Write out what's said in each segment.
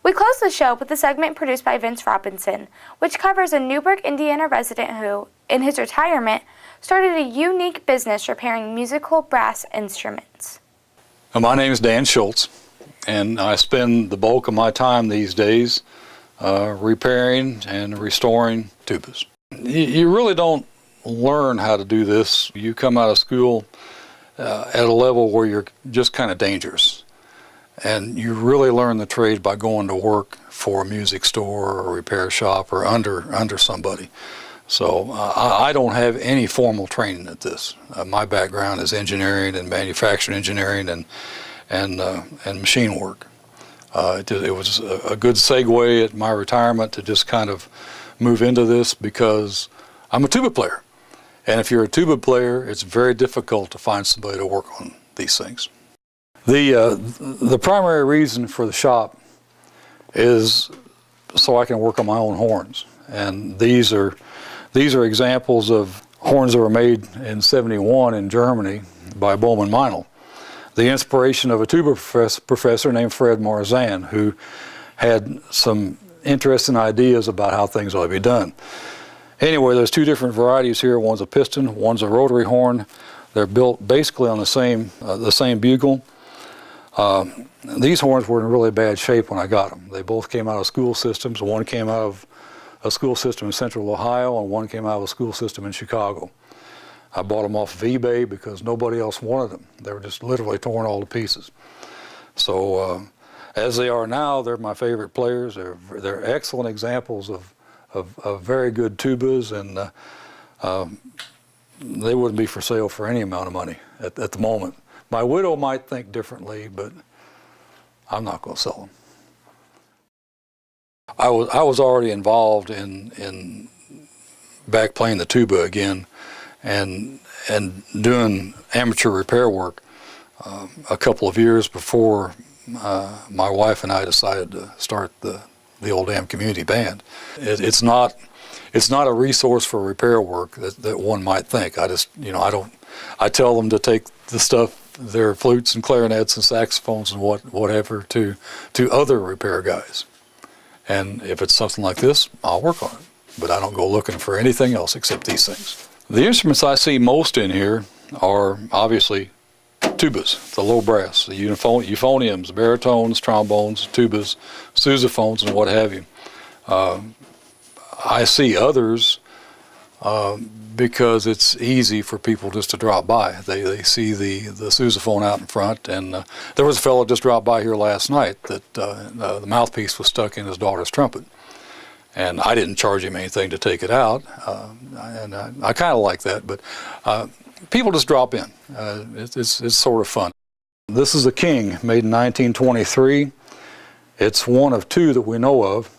We close the show with a segment produced by Vince Robinson, which covers a Newburgh, Indiana resident who, in his retirement, started a unique business repairing musical brass instruments. My name is Dan Schultz, and I spend the bulk of my time these days repairing and restoring tubas. You really don't learn how to do this. You come out of school at a level where you're just kind of dangerous. And you really learn the trade by going to work for a music store or a repair shop or under somebody. So I don't have any formal training at this. My background is engineering and manufacturing engineering and machine work. It was a good segue at my retirement to just kind of move into this because I'm a tuba player. And if you're a tuba player, it's very difficult to find somebody to work on these things. The primary reason for the shop is so I can work on my own horns. And these are examples of horns that were made in '71 in Germany by Bowman Meinl. The inspiration of a tuba professor named Fred Marzan, who had some interesting ideas about how things ought to be done. Anyway, there's two different varieties here. One's a piston, one's a rotary horn. They're built basically on the same bugle. These horns were in really bad shape when I got them. They both came out of school systems. One came out of a school system in central Ohio, and one came out of a school system in Chicago. I bought them off of eBay because nobody else wanted them. They were just literally torn all to pieces. So as they are now, they're my favorite players. They're excellent examples of very good tubas, and they wouldn't be for sale for any amount of money at the moment. My widow might think differently, but I'm not going to sell them. I was already involved in back playing the tuba again, and doing amateur repair work a couple of years before my wife and I decided to start the Old Dam Community Band. It's not a resource for repair work that one might think. I tell them to take the stuff, their flutes and clarinets and saxophones and whatever to other repair guys. And if it's something like this, I'll work on it. But I don't go looking for anything else except these things. The instruments I see most in here are obviously tubas, the low brass, the euphoniums, baritones, trombones, tubas, sousaphones, and what have you. I see others because it's easy for people just to drop by. They see the sousaphone out in front, and there was a fellow just dropped by here last night that the mouthpiece was stuck in his daughter's trumpet. And I didn't charge him anything to take it out, and I kind of like that, but people just drop in. It's sort of fun. This is a King made in 1923. It's one of two that we know of,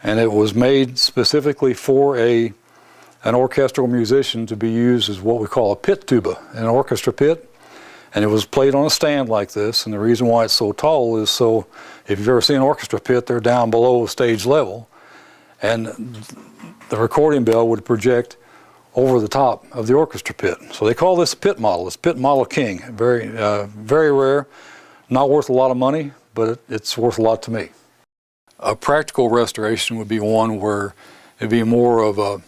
and it was made specifically for an orchestral musician to be used as what we call a pit tuba, an orchestra pit. And it was played on a stand like this, and the reason why it's so tall is so, if you've ever seen an orchestra pit, they're down below stage level. And the recording bell would project over the top of the orchestra pit. So they call this a pit model. It's Pit Model King. Very, very rare, not worth a lot of money, but it's worth a lot to me. A practical restoration would be one where it'd be more of a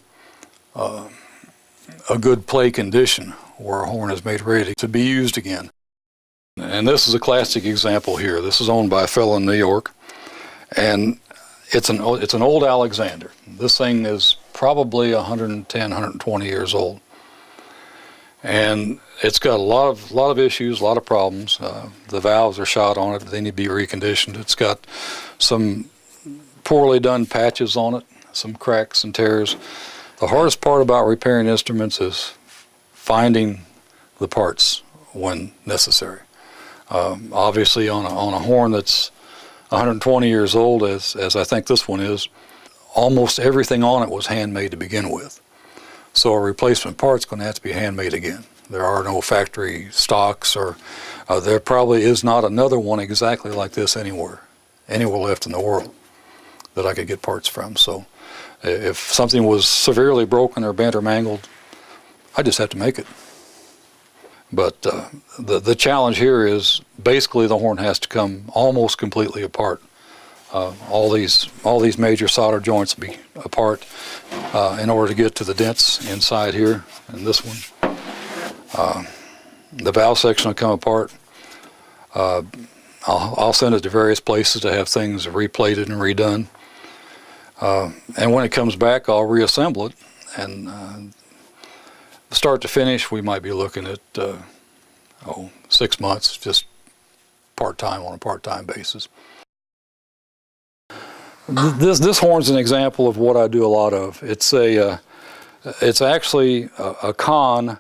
good play condition, where a horn is made ready to be used again. And this is a classic example here. This is owned by a fellow in New York, and it's an old Alexander. This thing is probably 110, 120 years old. And it's got a lot of issues, a lot of problems. The valves are shot on it. They need to be reconditioned. It's got some poorly done patches on it, some cracks and tears. The hardest part about repairing instruments is finding the parts when necessary. Obviously on a horn that's 120 years old, as I think this one is, almost everything on it was handmade to begin with. So a replacement part's going to have to be handmade again. There are no factory stocks, or there probably is not another one exactly like this anywhere left in the world that I could get parts from. So if something was severely broken or bent or mangled, I just have to make it. But the challenge here is basically the horn has to come almost completely apart all these major solder joints will be apart in order to get to the dents inside here and this one. The valve section will come apart. I'll send it to various places to have things replated and redone. And when it comes back, I'll reassemble it. And start to finish, we might be looking at 6 months, just part-time on a part-time basis. This horn's an example of what I do a lot of. It's actually a con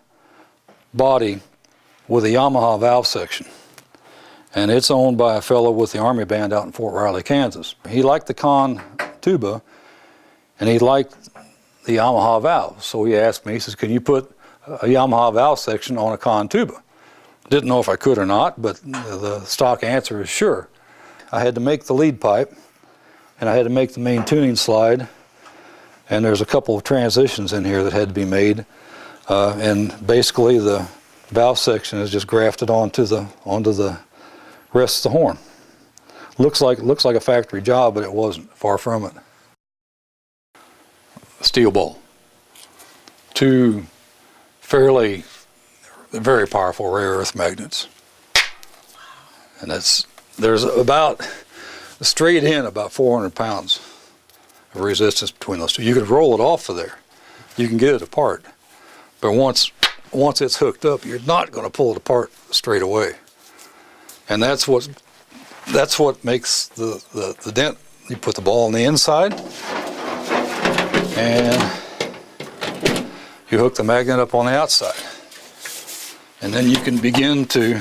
body with a Yamaha valve section, and it's owned by a fellow with the Army Band out in Fort Riley, Kansas. He liked the con tuba, and he liked the Yamaha valve, so he asked me, he says, can you put a Yamaha valve section on a con tuba? Didn't know if I could or not, but the stock answer is sure. I had to make the lead pipe, and I had to make the main tuning slide, and there's a couple of transitions in here that had to be made, and basically the valve section is just grafted onto the rest of the horn. Looks like a factory job, but it wasn't. Far from it. Steel ball. Two very powerful rare earth magnets, and there's about straight in about 400 pounds of resistance between those two. You could roll it off of there. You can get it apart. But once it's hooked up, you're not going to pull it apart straight away. And that's what makes the dent. You put the ball on the inside, and you hook the magnet up on the outside. And then you can begin to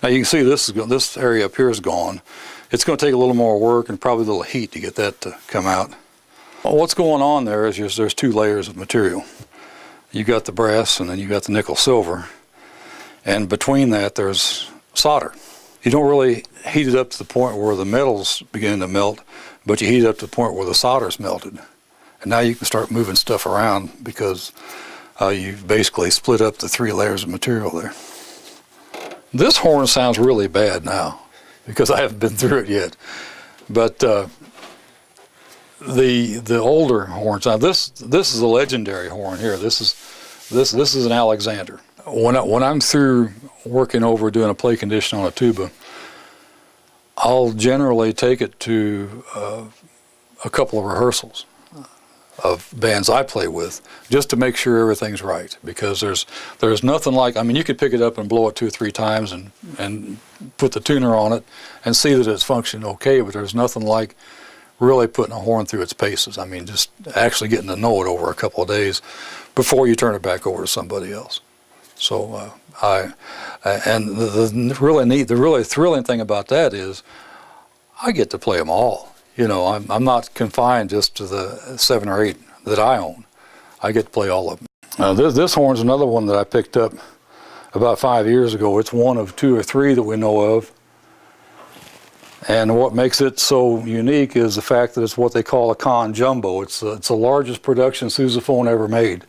now you can see this area up here is gone. It's going to take a little more work and probably a little heat to get that to come out. Well, what's going on there is there's two layers of material. You got the brass and then you got the nickel silver, and between that there's solder. You don't really heat it up to the point where the metal's beginning to melt, but you heat it up to the point where the solder's melted. And now you can start moving stuff around because you've basically split up the three layers of material there. This horn sounds really bad now because I haven't been through it yet. But the older horns, now this is a legendary horn here. This is an Alexander. When I'm through working over doing a play condition on a tuba, I'll generally take it to a couple of rehearsals of bands I play with, just to make sure everything's right, because there's nothing like, I mean, you could pick it up and blow it 2 or 3 times and put the tuner on it and see that it's functioning okay, but there's nothing like really putting a horn through its paces. I mean, just actually getting to know it over a couple of days before you turn it back over to somebody else. So and the really thrilling thing about that is I get to play them all. You know, I'm not confined just to the 7 or 8 that I own. I get to play all of them. This horn's another one that I picked up about 5 years ago. It's one of 2 or 3 that we know of. And what makes it so unique is the fact that it's what they call a con jumbo. It's the largest production sousaphone ever made.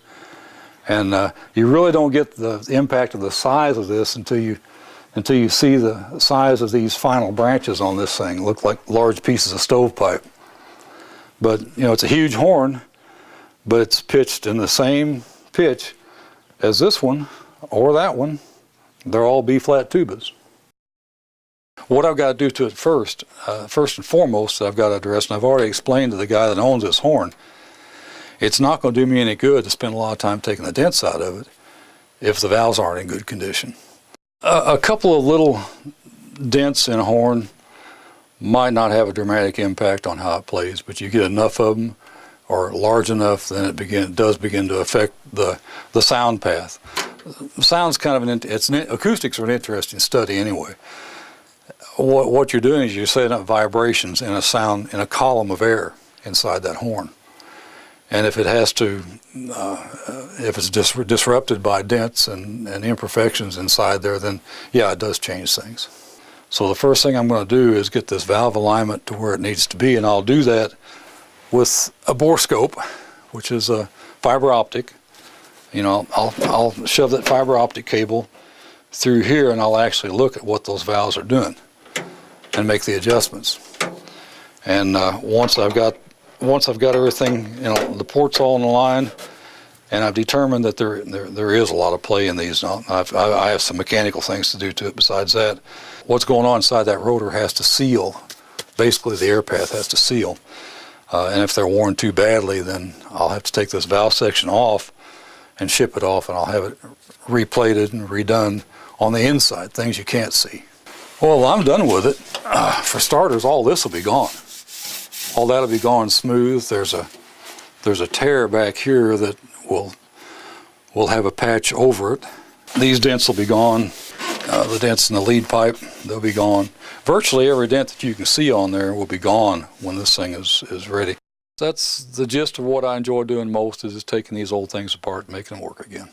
And you really don't get the impact of the size of this until you see the size of these final branches on this thing. Look like large pieces of stovepipe. But, you know, it's a huge horn, but it's pitched in the same pitch as this one or that one. They're all B-flat tubas. What I've got to do to it first and foremost, I've got to address, and I've already explained to the guy that owns this horn, it's not going to do me any good to spend a lot of time taking the dents out of it if the valves aren't in good condition. A couple of little dents in a horn might not have a dramatic impact on how it plays, but you get enough of them or large enough, then it does begin to affect the sound path. Sound's kind of acoustics are an interesting study anyway. What you're doing is you're setting up vibrations in a column of air inside that horn. And if it has to, if it's disrupted by dents and imperfections inside there, then yeah, it does change things. So the first thing I'm going to do is get this valve alignment to where it needs to be, and I'll do that with a borescope, which is a fiber optic. You know, I'll shove that fiber optic cable through here and I'll actually look at what those valves are doing and make the adjustments. And once I've got everything, the ports all in the line, and I've determined that there is a lot of play in these. Now, I have some mechanical things to do to it besides that. What's going on inside that rotor has to seal. Basically, the air path has to seal. And if they're worn too badly, then I'll have to take this valve section off and ship it off, and I'll have it replated and redone on the inside, things you can't see. Well, I'm done with it. For starters, all this will be gone. All that'll be gone smooth. There's a tear back here that will have a patch over it. These dents will be gone. The dents in the lead pipe, they'll be gone. Virtually every dent that you can see on there will be gone when this thing is ready. That's the gist of what I enjoy doing most, is just taking these old things apart and making them work again.